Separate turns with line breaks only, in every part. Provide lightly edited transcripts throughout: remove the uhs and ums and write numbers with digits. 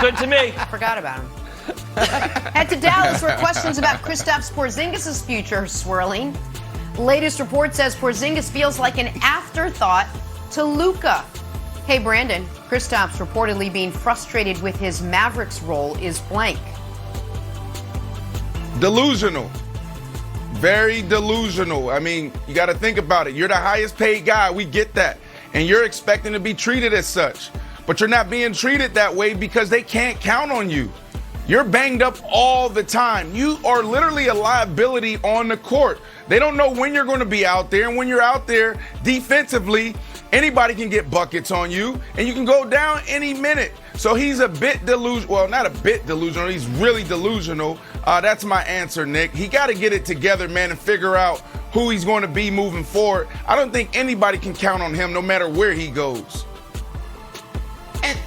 good to me.
I forgot about him. Head to Dallas where questions about Kristaps Porzingis' future are swirling. Latest report says Porzingis feels like an afterthought to Luka. Hey, Brandon, Kristaps reportedly being frustrated with his Mavericks role is blank.
Delusional. Very delusional. I mean, you got to think about it. You're the highest paid guy. We get that. And you're expecting to be treated as such. But you're not being treated that way because they can't count on you. You're banged up all the time. You are literally a liability on the court. They don't know when you're going to be out there. And when you're out there defensively, anybody can get buckets on you, and you can go down any minute. So he's a bit delusional. Well, not a bit delusional. He's really delusional. That's my answer, Nick. He got to get it together, man, and figure out who he's going to be moving forward. I don't think anybody can count on him no matter where he goes.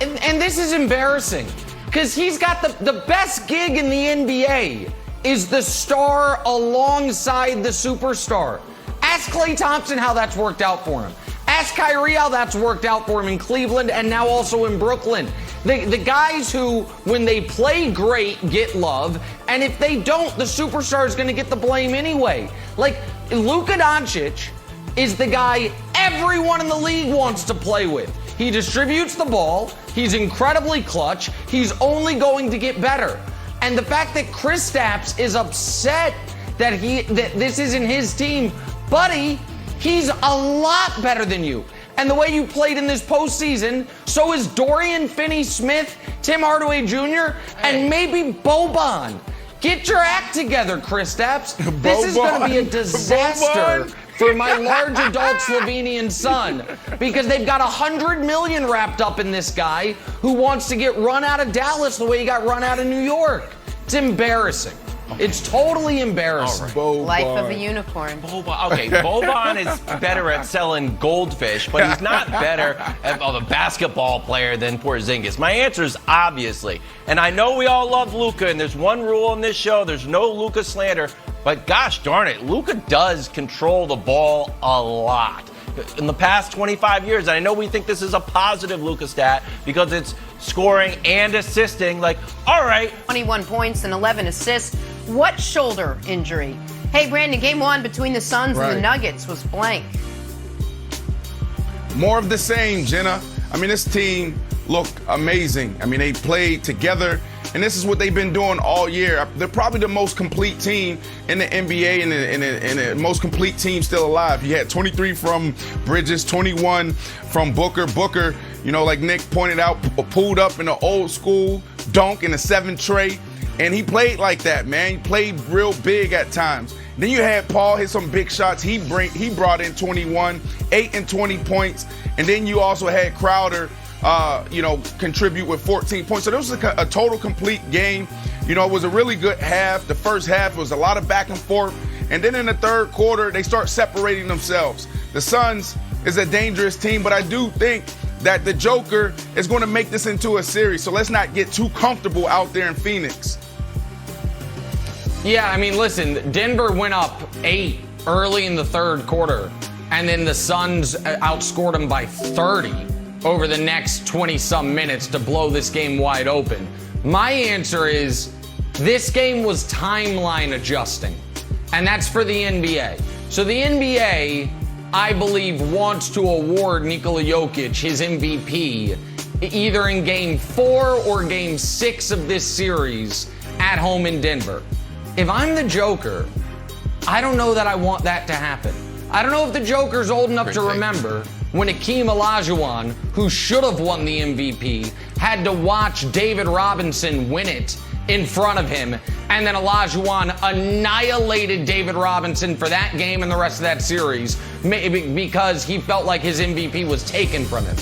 And this is embarrassing because he's got the best gig in the NBA is the star alongside the superstar. Ask Klay Thompson how that's worked out for him. Ask Kyrie how that's worked out for him in Cleveland and now also in Brooklyn. The guys who, when they play great, get love, and if they don't, the superstar is going to get the blame anyway. Like, Luka Doncic is the guy everyone in the league wants to play with. He distributes the ball. He's incredibly clutch. He's only going to get better. And the fact that Kristaps is upset that this isn't his team, buddy, he's a lot better than you. And the way you played in this postseason, so is Dorian Finney-Smith, Tim Hardaway Jr., and maybe Boban. Get your act together, Kristaps. This is going to be a disaster for my large adult Slovenian son because they've got $100 million wrapped up in this guy who wants to get run out of Dallas the way he got run out of New York. It's embarrassing. It's totally embarrassing.
Right.
Life of a unicorn.
Okay, Boban is better at selling goldfish, but he's not better of a basketball player than Porzingis. My answer is obviously. And I know we all love Luka, and there's one rule on this show, there's no Luka slander, but gosh darn it, Luka does control the ball a lot. In the past 25 years, and I know we think this is a positive Luka stat because it's scoring and assisting, like, all right.
21 points and 11 assists. What shoulder injury? Hey, Brandon, game one between the Suns and the Nuggets was blank.
More of the same, Jenna. I mean, this team looked amazing. I mean, they played together, and this is what they've been doing all year. They're probably the most complete team in the NBA and the most complete team still alive. You had 23 from Bridges, 21 from Booker. Booker, you know, like Nick pointed out, pulled up in the old school dunk in the 7 tray. And he played like that, man. He played real big at times. Then you had Paul hit some big shots. He brought in 21, 8 and 20 points. And then you also had Crowder, contribute with 14 points. So this was a total complete game. You know, it was a really good half. The first half was a lot of back and forth. And then in the third quarter, they start separating themselves. The Suns is a dangerous team, but I do think that the Joker is going to make this into a series. So let's not get too comfortable out there in Phoenix.
Yeah, I mean, listen, Denver went up 8 early in the third quarter, and then the Suns outscored them by 30 over the next 20-some minutes to blow this game wide open. My answer is this game was timeline adjusting, and that's for the NBA. So the NBA, I believe, wants to award Nikola Jokic his MVP either in Game 4 or Game 6 of this series at home in Denver. If I'm the Joker, I don't know that I want that to happen. I don't know if the Joker's old enough to remember when Hakeem Olajuwon, who should have won the MVP, had to watch David Robinson win it in front of him, and then Olajuwon annihilated David Robinson for that game and the rest of that series because he felt like his MVP was taken from him.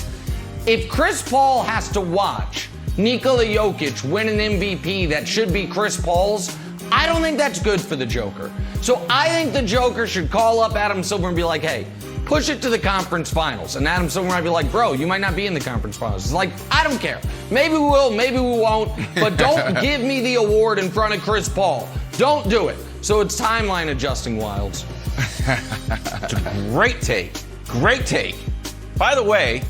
If Chris Paul has to watch Nikola Jokic win an MVP that should be Chris Paul's, I don't think that's good for the Joker. So I think the Joker should call up Adam Silver and be like, hey, push it to the conference finals. And Adam Silver might be like, bro, you might not be in the conference finals. It's like, I don't care. Maybe we will, maybe we won't, but don't give me the award in front of Chris Paul. Don't do it. So it's timeline adjusting, Wilds.
It's a great take. Great take. By the way,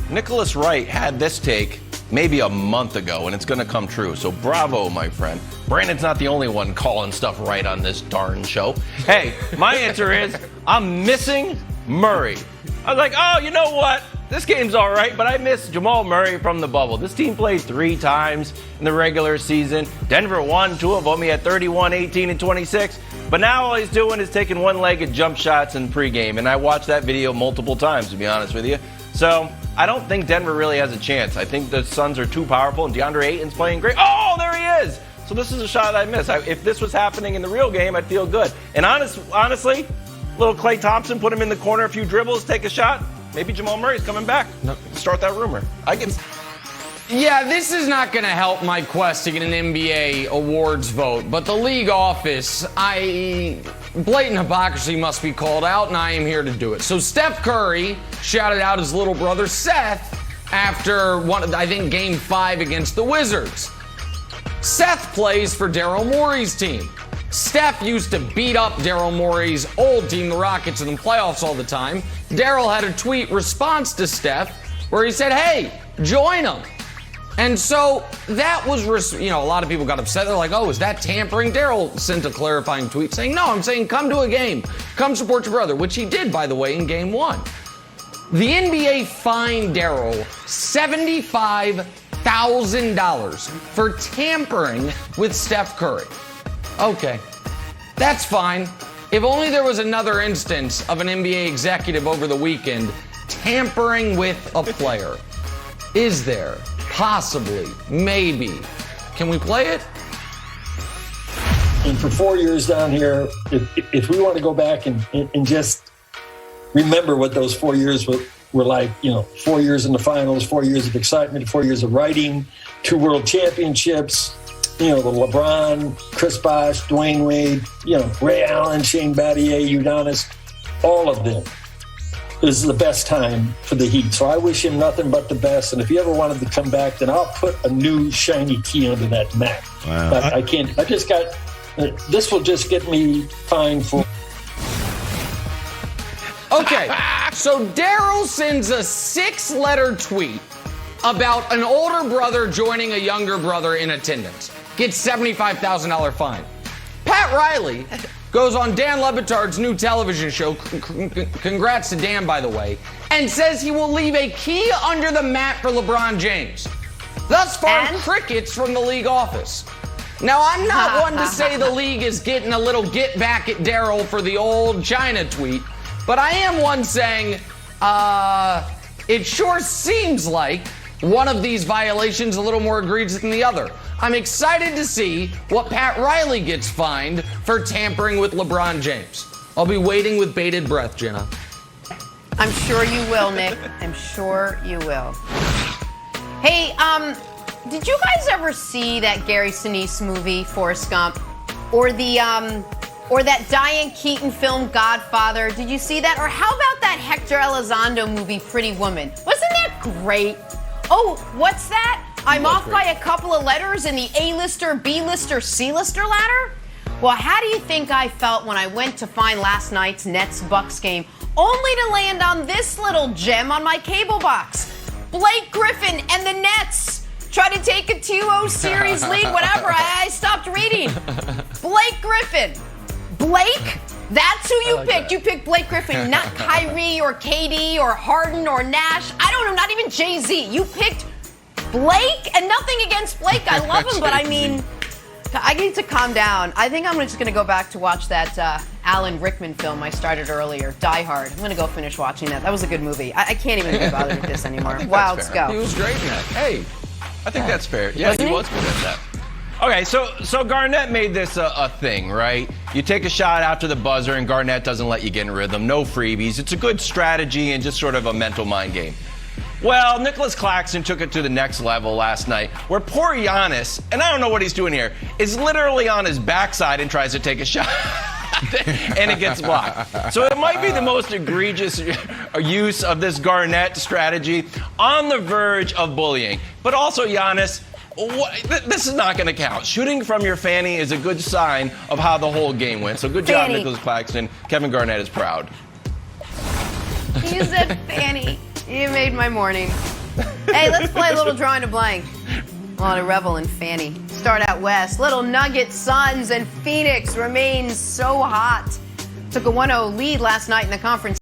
Nicholas Wright had this take maybe a month ago, and it's going to come true. So bravo, my friend. Brandon's not the only one calling stuff right on this darn show. Hey, my answer is I'm missing Murray. I was like, oh, you know what? This game's all right, but I miss Jamal Murray from the bubble. This team played 3 times in the regular season. Denver won 2 of them. He had 31, 18, and 26. But now all he's doing is taking one-legged jump shots in pregame, and I watched that video multiple times, to be honest with you. So I don't think Denver really has a chance. I think the Suns are too powerful, and DeAndre Ayton's playing great. Oh, there he is! So this is a shot I miss. If this was happening in the real game, I'd feel good. And honestly, little Klay Thompson, put him in the corner, a few dribbles, take a shot. Maybe Jamal Murray's coming back. No. Start that rumor.
Yeah, this is not going to help my quest to get an NBA awards vote, but the league office, blatant hypocrisy must be called out, and I am here to do it. So Steph Curry shouted out his little brother Seth after Game 5 against the Wizards. Seth plays for Daryl Morey's team. Steph used to beat up Daryl Morey's old team, the Rockets, in the playoffs all the time. Daryl had a tweet response to Steph where he said, hey, join him. And so that was, a lot of people got upset. They're like, oh, is that tampering? Daryl sent a clarifying tweet saying, no, I'm saying come to a game. Come support your brother, which he did, by the way, in Game 1. The NBA fined Daryl $75,000 for tampering with Steph Curry. Okay, that's fine. If only there was another instance of an NBA executive over the weekend tampering with a player. Is there? Possibly. Maybe. Can we play it?
And for 4 years down here, if we want to go back and just remember what those 4 years were like, 4 years in the finals, 4 years of excitement, 4 years of writing, 2 world championships, the LeBron, Chris Bosh, Dwayne Wade, Ray Allen, Shane Battier, Udonis, all of them. This is the best time for the Heat. So I wish him nothing but the best. And if he ever wanted to come back, then I'll put a new shiny key under that mat. Wow. But I can't. I just got, this will just get me fined for.
Okay, so Daryl sends a 6-letter tweet about an older brother joining a younger brother in attendance. Gets $75,000 fine. Pat Riley goes on Dan Le Batard's new television show, congrats to Dan, by the way, and says he will leave a key under the mat for LeBron James. Thus far, crickets from the league office. Now, I'm not one to say the league is getting a little get back at Daryl for the old China tweet, but I am one saying, it sure seems like one of these violations a little more egregious than the other. I'm excited to see what Pat Riley gets fined for tampering with LeBron James. I'll be waiting with bated breath, Jenna.
I'm sure you will, Nick. I'm sure you will. Hey, did you guys ever see that Gary Sinise movie, Forrest Gump? Or that Diane Keaton film, Godfather? Did you see that? Or how about that Hector Elizondo movie, Pretty Woman? Wasn't that great? Oh, what's that? I'm off by a couple of letters in the A-lister, B-lister, C-lister ladder? Well, how do you think I felt when I went to find last night's Nets-Bucks game, only to land on this little gem on my cable box? Blake Griffin and the Nets try to take a 2-0 series lead, whatever. I stopped reading. Blake Griffin. Blake? That's who you picked. You picked Blake Griffin, not Kyrie or KD or Harden or Nash. I don't know, not even Jay-Z. You picked Blake, and nothing against Blake. I love him, but I mean, I need to calm down. I think I'm just going to go back to watch that Alan Rickman film I started earlier, Die Hard. I'm going to go finish watching that. That was a good movie. I can't even be bothered with this anymore. Wow, let's go.
He was great in that. Hey.
I think that's fair. Yeah, he was good at that. Okay, so Garnett made this a thing, right? You take a shot after the buzzer, and Garnett doesn't let you get in rhythm. No freebies. It's a good strategy and just sort of a mental mind game. Well, Nicholas Claxton took it to the next level last night, where poor Giannis, and I don't know what he's doing here, is literally on his backside and tries to take a shot, and it gets blocked. So it might be the most egregious use of this Garnett strategy, on the verge of bullying. But also, Giannis, this is not going to count. Shooting from your fanny is a good sign of how the whole game went. So good job, Nicholas Claxton. Kevin Garnett is proud.
You said fanny. You made my morning. Hey, let's play a little drawing a blank. On a revel in Fanny. Start out west. Little Nuggets, Suns, and Phoenix remains so hot. Took a 1-0 lead last night in the conference